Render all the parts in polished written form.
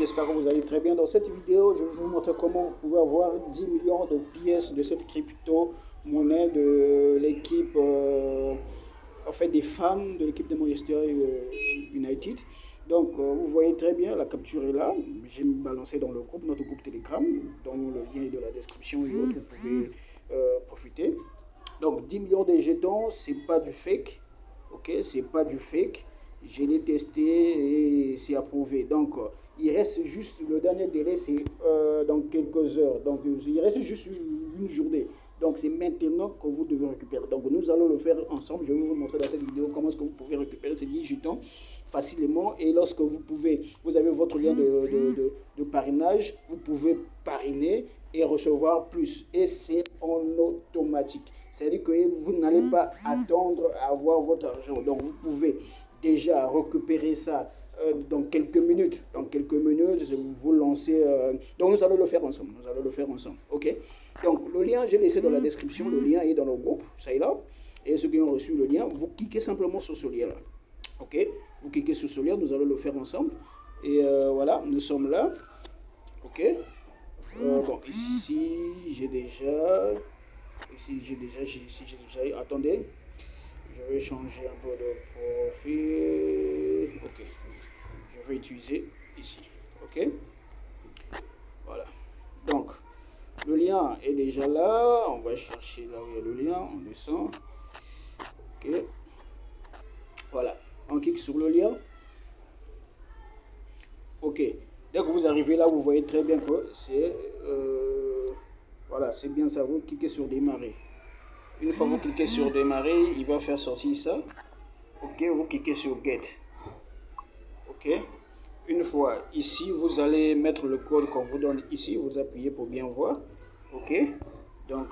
J'espère que vous allez très bien. Dans cette vidéo, je vais vous montrer comment vous pouvez avoir 10 millions de pièces de cette crypto-monnaie de l'équipe, en fait des fans de l'équipe de Manchester United. Donc, vous voyez très bien, la capture est là. J'ai balancé dans le groupe, notre groupe Telegram, dont le lien est dans la description et autres. Vous pouvez profiter. Donc, 10 millions de jetons, c'est pas du fake. Ok, c'est pas du fake. Je l'ai testé et c'est approuvé. Donc, il reste juste, le dernier délai, c'est dans quelques heures. Donc, il reste juste une journée. Donc, c'est maintenant que vous devez récupérer. Donc, nous allons le faire ensemble. Je vais vous montrer dans cette vidéo comment est-ce que vous pouvez récupérer ces 10 jetons facilement. Et lorsque vous avez votre lien de parrainage, vous pouvez parrainer et recevoir plus. Et c'est en automatique. C'est-à-dire que vous n'allez pas attendre à avoir votre argent. Donc, vous pouvez déjà récupérer ça dans quelques minutes. Dans quelques minutes, vous lancez. Donc, nous allons le faire ensemble. Nous allons le faire ensemble. OK? Donc, le lien, j'ai laissé dans la description. Le lien est dans le groupe. Ça est là. Et ceux qui ont reçu le lien, vous cliquez simplement sur ce lien-là. OK? Vous cliquez sur ce lien. Nous allons le faire ensemble. Et voilà, nous sommes là. OK? Bon, ici, j'ai déjà. Attendez. Je vais changer un peu de profil. Ok. Je vais utiliser ici. Ok. Voilà. Donc, le lien est déjà là. On va chercher là où il y a le lien. On descend. Ok. Voilà. On clique sur le lien. Ok. Dès que vous arrivez là, vous voyez très bien que c'est... voilà, c'est bien ça. Vous cliquez sur démarrer. Une fois que vous cliquez sur démarrer, il va faire sortir ça. Ok, vous cliquez sur get. Ok. Une fois ici, vous allez mettre le code qu'on vous donne ici. Vous appuyez pour bien voir. Ok. Donc,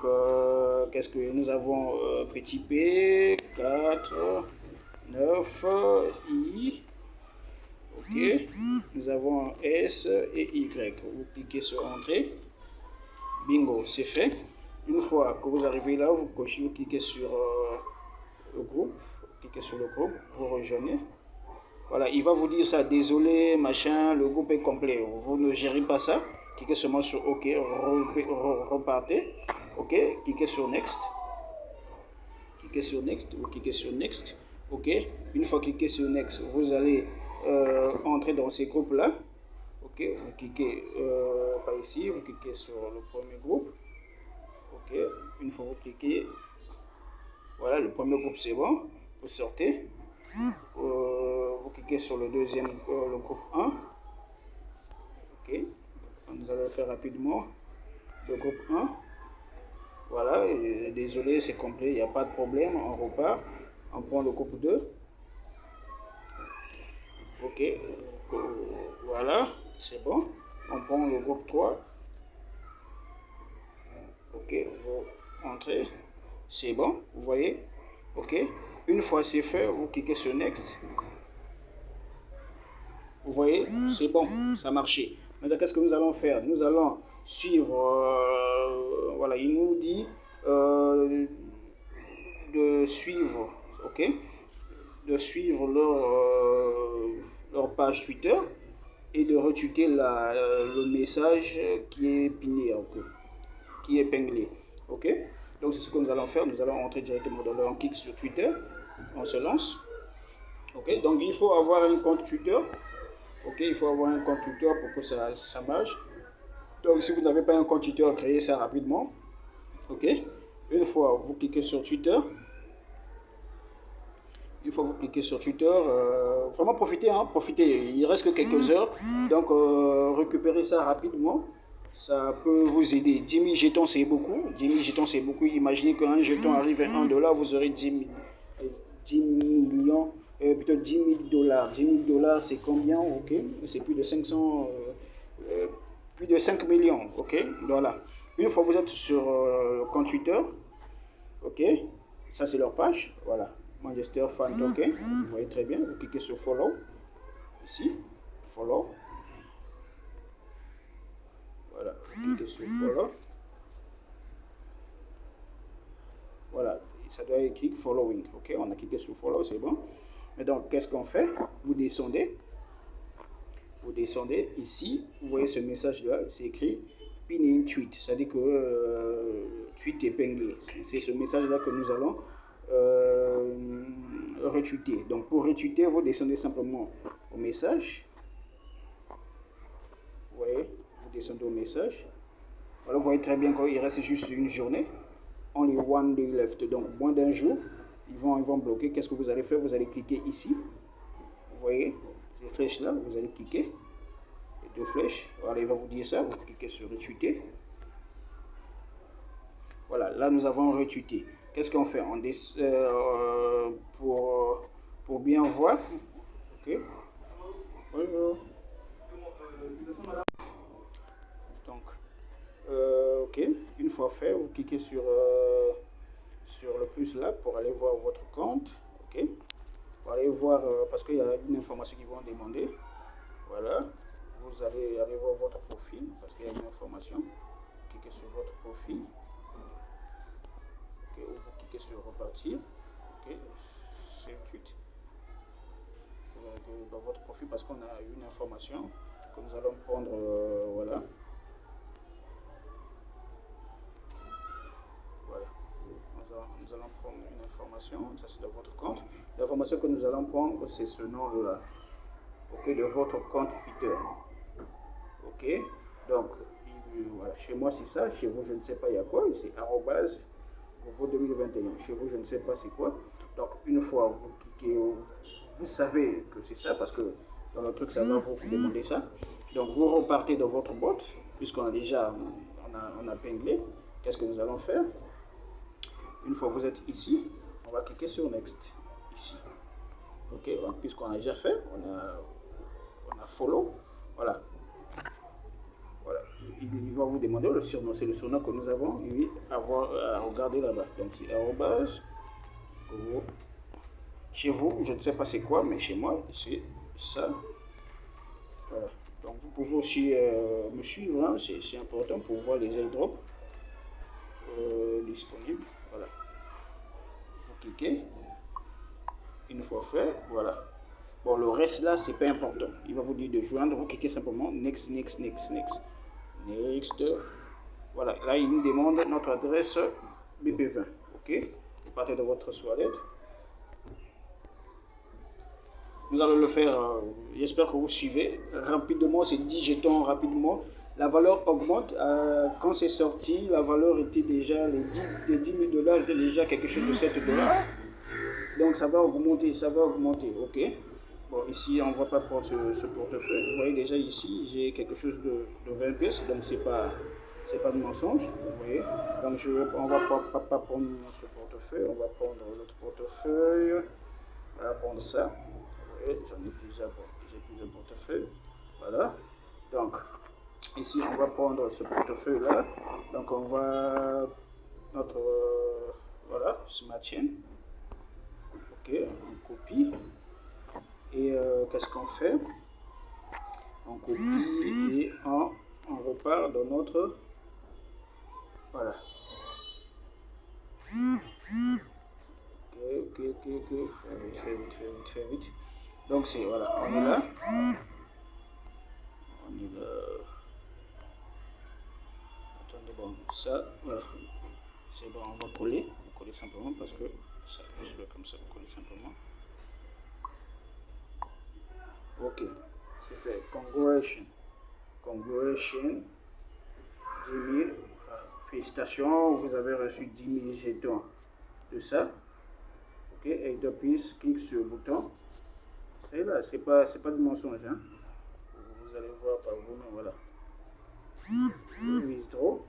qu'est-ce que nous avons? Petit p 4 9 i. Ok. Nous avons s et y. Vous cliquez sur entrée. Bingo, c'est fait. Une fois que vous arrivez là, vous cochez, vous cliquez sur le groupe. Cliquez sur le groupe pour rejoindre. Voilà, il va vous dire ça, désolé, machin, le groupe est complet. Vous ne gérez pas ça. Cliquez seulement sur OK, repartez. OK, cliquez sur Next. Cliquez sur Next, vous cliquez sur Next. OK, une fois cliqué sur Next, vous allez entrer dans ces groupes-là. OK, vous cliquez par ici, vous cliquez sur le premier groupe. OK, une fois vous cliquez, voilà, le premier groupe c'est bon, vous sortez. Vous cliquez sur le deuxième, le groupe 1. Ok, nous allons le faire rapidement. Le groupe 1. Voilà, et désolé, c'est complet, il n'y a pas de problème. On repart. On prend le groupe 2. Ok, voilà, c'est bon. On prend le groupe 3. Ok, vous entrez. C'est bon, vous voyez. Ok, une fois c'est fait, vous cliquez sur Next. Vous voyez, c'est bon, ça a marché. Maintenant, qu'est-ce que nous allons faire? Nous allons suivre, voilà, il nous dit de suivre, ok, de suivre leur page Twitter et de retweeter le message qui est piné, okay, qui est épinglé, ok. Donc, c'est ce que nous allons faire. Nous allons entrer directement dans le clic sur Twitter, on se lance, ok. Donc, il faut avoir un compte Twitter. Ok, il faut avoir un compte Twitter pour que ça marche. Donc, si vous n'avez pas un compte Twitter, créez ça rapidement. Ok, une fois vous cliquez sur Twitter, vraiment profitez, hein, profitez. Il reste que quelques heures, donc récupérez ça rapidement. Ça peut vous aider. 10 000 jetons, c'est beaucoup. 10 000 jetons, c'est beaucoup. Imaginez qu'un jeton arrive à 1 dollar, vous aurez 10 millions. Plutôt 10 000 dollars. 10 000 dollars, c'est combien? Ok, c'est plus de 500, plus de 5 millions. Ok, voilà. Une fois que vous êtes sur le compte Twitter, ok, ça c'est leur page. Voilà, Manchester Fan Token. Vous voyez très bien. Vous cliquez sur Follow. Ici, Follow. Voilà, vous cliquez sur Follow. Voilà, ça doit être click following. Ok, on a cliqué sur follow, c'est bon. Mais donc, qu'est-ce qu'on fait? Vous descendez. vous descendez ici, vous voyez ce message-là, c'est écrit Pinning Tweet, c'est-à-dire que tweet épinglé. C'est ce message-là que nous allons retweeter. Donc pour retweeter, vous descendez simplement au message. Vous voyez, vous descendez au message. Voilà, vous voyez très bien qu'il reste juste une journée. Only one day left. Donc moins d'un jour, ils vont bloquer. Qu'est-ce que vous allez faire? Vous allez cliquer ici. Vous voyez ces flèches là, vous allez cliquer. Les deux flèches. Voilà, il va vous dire ça. Vous cliquez sur retweeter. Voilà, là nous avons retweeté. Qu'est-ce qu'on fait? Pour bien voir. Ok. Bonjour. Donc, ok. Une fois fait, vous cliquez sur le plus là pour aller voir votre compte. Ok. Pour aller voir parce qu'il y a une information qu'ils vont demander. Voilà. Vous allez aller voir votre profil parce qu'il y a une information. Cliquez sur votre profil. Okay, vous cliquez sur repartir. Ok, save tweet dans votre profil parce qu'on a une information que nous allons prendre. Voilà. Voilà. Nous allons prendre une information. Ça c'est dans votre compte. L'information que nous allons prendre, c'est ce nom-là. Ok, de votre compte Twitter. Ok, donc voilà, chez moi c'est ça, chez vous je ne sais pas il y a quoi, c'est arrobase Govo 2021, chez vous je ne sais pas c'est quoi. Donc une fois vous cliquez, vous savez que c'est ça parce que dans le truc ça va vous demander ça. Donc vous repartez dans votre boîte, puisqu'on a déjà on a épinglé. Qu'est-ce que nous allons faire? Une fois vous êtes ici, on va cliquer sur Next, ici. Ok, puisqu'on a déjà fait, on a follow, voilà. Voilà, il va vous demander le surnom, c'est le surnom que nous avons à regarder là-bas. Donc c'est arrobase. Chez vous, je ne sais pas c'est quoi, mais chez moi, c'est ça. Voilà. Donc vous pouvez aussi me suivre, hein, c'est important pour voir les airdrops disponibles. Voilà. Vous cliquez. Une fois fait, voilà. Bon, le reste là, c'est pas important. Il va vous dire de joindre. Vous cliquez simplement next, next, next, next. Next. Voilà, là il nous demande notre adresse BP20. Ok, vous partez de votre toilette. Nous allons le faire, j'espère que vous suivez rapidement, c'est 10 jetons rapidement. La valeur augmente. Quand c'est sorti, la valeur était déjà, les 10 000 dollars étaient déjà quelque chose de 7 dollars. Donc ça va augmenter, ok. Bon, ici on ne va pas prendre ce portefeuille. Vous voyez déjà ici, j'ai quelque chose de 20 pièces, donc c'est pas de mensonge, vous voyez. Donc on va pas prendre ce portefeuille, on va prendre l'autre portefeuille. On va prendre ça. Vous voyez, j'en ai plusieurs portefeuilles. Voilà. Donc ici on va prendre ce portefeuille là. Donc on va notre voilà, Smart Chain. Ok, on copie. Et qu'est-ce qu'on fait? On copie et on repart dans notre... Voilà. Ok. Fais vite. Donc c'est, voilà, on est là. Attendez, bon, ça, voilà. C'est bon, on va coller. On va coller simplement parce que ça, juste comme ça, on coller simplement. Ok, c'est fait. Congratulations. 10 000. Félicitations, vous avez reçu 10 000 jetons de ça. Ok, et depuis, clique sur le bouton. C'est là, c'est pas de mensonge. Hein. Vous allez voir par vous-même, voilà. Withdraw.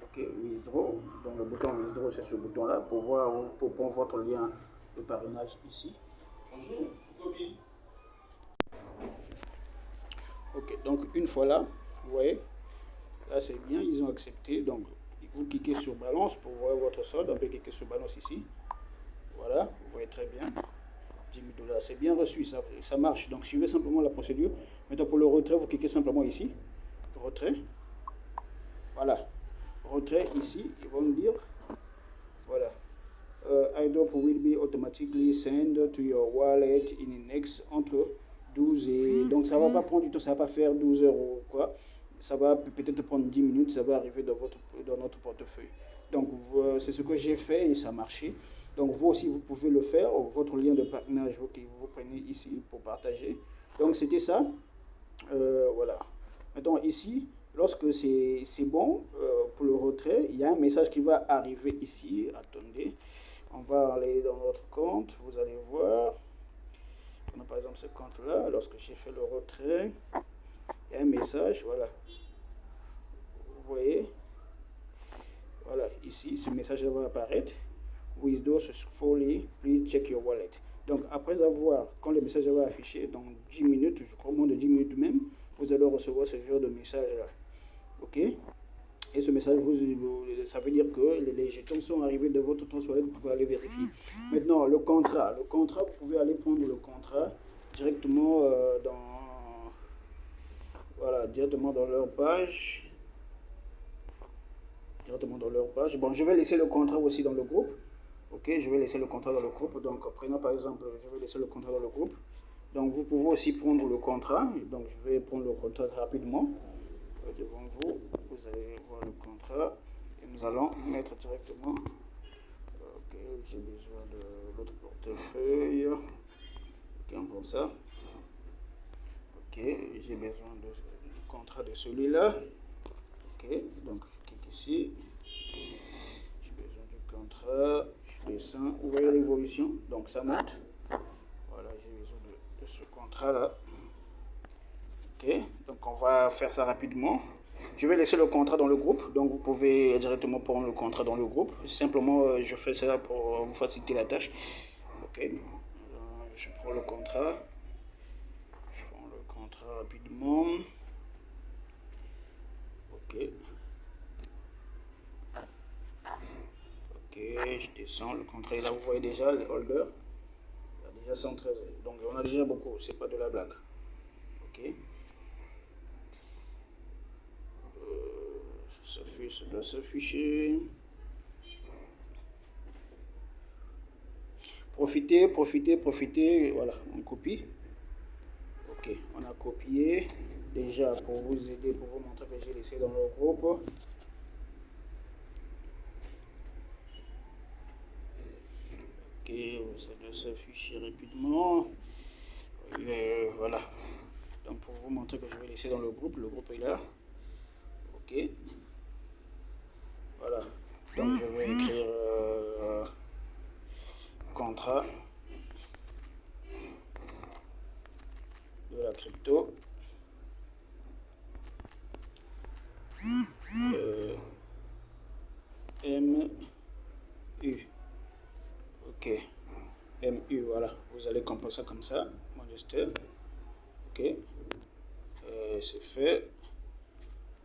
Ok, withdraw. Donc le bouton withdraw, c'est ce bouton-là pour voir, pour prendre votre lien de parrainage ici. Bonjour, copie. Ok, donc une fois là, vous voyez, là c'est bien, ils ont accepté. Donc vous cliquez sur balance pour voir votre solde. On peut cliquer sur balance ici. Voilà, vous voyez très bien. 10 000 dollars, c'est bien reçu, ça marche. Donc suivez simplement la procédure. Maintenant pour le retrait, vous cliquez simplement ici. Retrait. Voilà. Retrait ici, ils vont me dire. Voilà. airdrop will be automatically sent to your wallet in the next entre 12 et donc ça va pas prendre du temps, ça va pas faire 12 heures ou quoi. Ça va peut-être prendre 10 minutes, ça va arriver dans notre portefeuille. Donc c'est ce que j'ai fait et ça a marché. Donc vous aussi vous pouvez le faire, votre lien de partenariat que vous prenez ici pour partager. Donc c'était ça. Voilà. Maintenant ici, lorsque c'est bon pour le retrait, il y a un message qui va arriver ici. Attendez, on va aller dans notre compte, vous allez voir. On a par exemple ce compte là, lorsque j'ai fait le retrait, il y a un message, voilà. Vous voyez, voilà, ici, ce message va apparaître. Withdraw successfully, please check your wallet. Donc après avoir, quand le message va afficher, dans 10 minutes, je crois moins de 10 minutes même, vous allez recevoir ce genre de message là. Ok? Et ce message, ça veut dire que les jetons sont arrivés de votre wallet, vous pouvez aller vérifier. Maintenant, le contrat, vous pouvez aller prendre le contrat directement directement dans leur page. Bon, je vais laisser le contrat aussi dans le groupe. Ok, je vais laisser le contrat dans le groupe. Donc, prenons par exemple, je vais laisser le contrat dans le groupe. Donc, vous pouvez aussi prendre le contrat. Donc, je vais prendre le contrat rapidement. Devant vous, vous allez voir le contrat. Et nous allons mettre directement. Ok, j'ai besoin de l'autre portefeuille. Ok, on prend ça. Ok, j'ai besoin du contrat de celui-là. Ok, donc je clique ici. J'ai besoin du contrat. Je descends. Vous voyez l'évolution. Donc ça monte. Voilà, j'ai besoin de ce contrat-là. Ok, donc on va faire ça rapidement. Je vais laisser le contrat dans le groupe. Donc vous pouvez directement prendre le contrat dans le groupe. Simplement, je fais ça pour vous faciliter la tâche. Ok, je prends le contrat. Je prends le contrat rapidement. Ok. Ok, je descends, le contrat est là, vous voyez déjà les holders. Il y a déjà 113, donc on a déjà beaucoup, c'est pas de la blague. Ok. Ça doit s'afficher. Profitez, voilà, on copie. Ok, on a copié. Déjà pour vous aider, pour vous montrer que j'ai laissé dans le groupe. Ok, ça doit s'afficher rapidement. Voilà. Donc pour vous montrer que je vais laisser dans le groupe est là. Ok. Voilà. Donc je vais écrire contrat de la crypto. MU. Ok. MU, voilà. Vous allez composer ça comme ça. Manchester. Ok. C'est fait.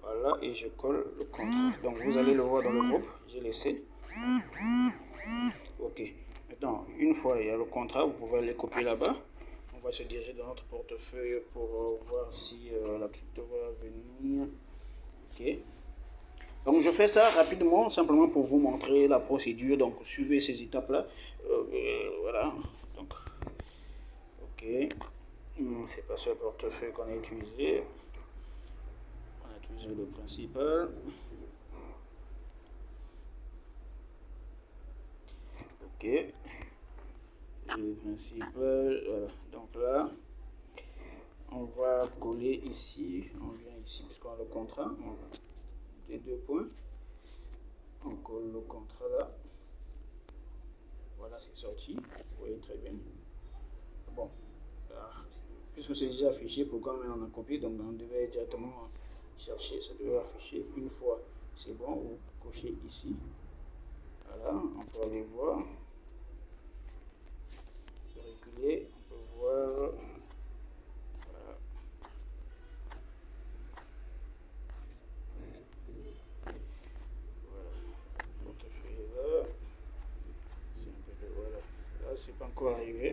Voilà. Et je colle le contrat. Donc vous allez le voir dans le groupe. J'ai laissé. Ok. Maintenant, une fois il y a le contrat, vous pouvez aller copier là-bas. On va se diriger dans notre portefeuille pour voir si la crypto va venir. Ok. Donc je fais ça rapidement, simplement pour vous montrer la procédure. Donc suivez ces étapes-là. Voilà. Donc, ok. C'est pas ce portefeuille qu'on a utilisé. On a utilisé le principal. Ok. Le principal. Voilà. Donc là, on va coller ici. On vient ici puisqu'on a le contrat. Les deux points. On colle le contrat là. Voilà, c'est sorti. Vous voyez très bien. Bon. Là, puisque c'est déjà affiché, pourquoi on a copié, donc on devait directement chercher, ça devait afficher une fois. C'est bon, vous cochez ici. Voilà, on peut aller voir. Reculer, on peut voir. Voilà. Voilà. Portefeuille là. C'est un peu de voilà. Là, c'est pas encore arrivé.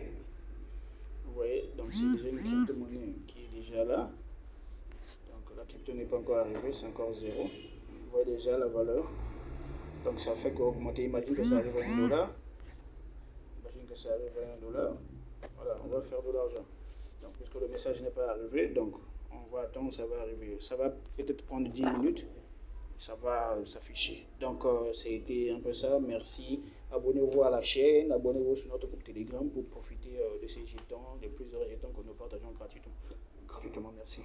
Vous voyez, donc c'est déjà une crypto-monnaie qui est déjà là. Donc la crypto n'est pas encore arrivée, c'est encore 0. Vous voyez déjà la valeur. Donc ça fait qu'augmenter. Imagine que ça arrive à 1 $. Imagine que ça arrive à 1 $. Voilà, on va faire de l'argent. Donc, puisque le message n'est pas arrivé, donc on va attendre, ça va arriver. Ça va peut-être prendre 10 minutes, ça va s'afficher. Donc, c'était un peu ça. Merci. Abonnez-vous à la chaîne, abonnez-vous sur notre groupe Telegram pour profiter de ces jetons, de plusieurs jetons que nous partageons gratuitement. Gratuitement, merci.